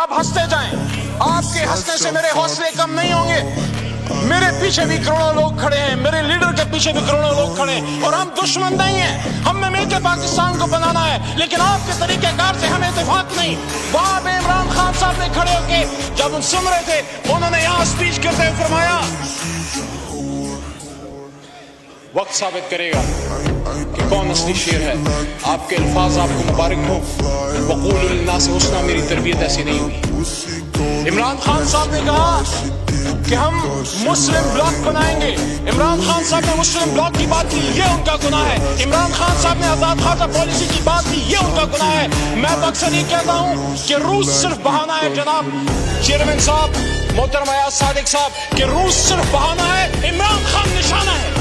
आप हंसते जाएं, आपके हंसने से मेरे हौसले कम नहीं होंगे। मेरे पीछे भी करोड़ों लोग खड़े हैं, मेरे लीडर के पीछे भी करोड़ों लोग खड़े हैं, और हम दुश्मन नहीं हैं। हमने मिलकर पाकिस्तान को बनाना है, लेकिन आपके तरीकेकार से हमें इत्तेफाक नहीं। वहां पे इमरान खान साहब ने खड़े होकर जब सुन रहे थे, उन्होंने यहाँ स्पीच करते हुए फरमाया, वक्त साबित करेगा कि कौन असली शेर है। आपके अल्फाज आपको मुबारक हो। वक़ूलु लिन्नास हुस्ना, मेरी तरबियत ऐसी नहीं हुई। इमरान खान साहब ने कहा कि हम मुस्लिम ब्लॉक बनाएंगे। इमरान खान साहब ने मुस्लिम ब्लॉक की बात की, ये उनका गुनाह है। इमरान खान साहब ने आजाद खासा पॉलिसी की बात की, ये उनका गुनाह है। मैं तो अक्सर ये कहता हूँ कि रूस सिर्फ बहाना है। जनाब चेयरमैन साहब, मोहतरम अयाज सादिक साहब, कि रूस सिर्फ बहाना है, इमरान खान निशाना है।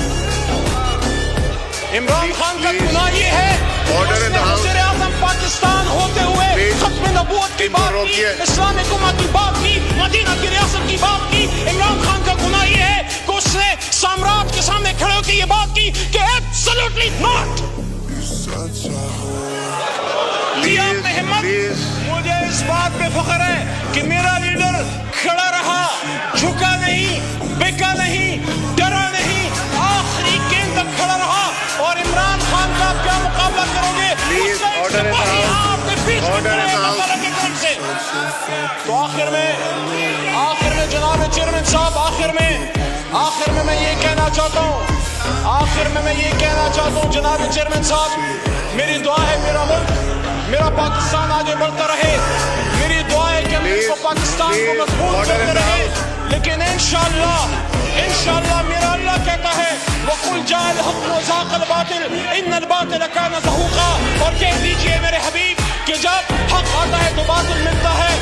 इमरान खान का गुनाह ये है, वज़ीर आज़म पाकिस्तान होते हुए खत्म नबूवत की बात की, इस्लामिक उम्मत की बात की, मदीना की रियासत की बात की। इमरान खान का गुनाह ये है कि उसने साम्राज्य के सामने खड़े होकर ये बात की कि एब्सोल्युटली नॉट। मुझे इस बात पे फख्र है कि मेरा लीडर खड़ा रहा, झुका नहीं, बिका नहीं, डरा नहीं, आखिरी गेंद तक खड़ा रहा। और इमरान खान का क्या मुकाबला करोगे? तो आखिर में जनाब चेयरमैन साहब, आखिर में मैं ये कहना चाहता हूँ, जनाब चेयरमैन साहब, मेरी दुआ है मेरा मुल्क, मेरा पाकिस्तान आगे बढ़ता रहे। मेरी दुआ है कि हम इसको पाकिस्तान को मजबूत करते रहे। लेकिन इंशाअल्लाह मेरा अल्लाह कहता है, वक़ुल जाअल हक़ व ज़ाक़ल बातिल इन्नल बातिल कान ज़हूक़ा। और कह दीजिए मेरे हबीब कि जब हक आता है तो बातिल मिलता है,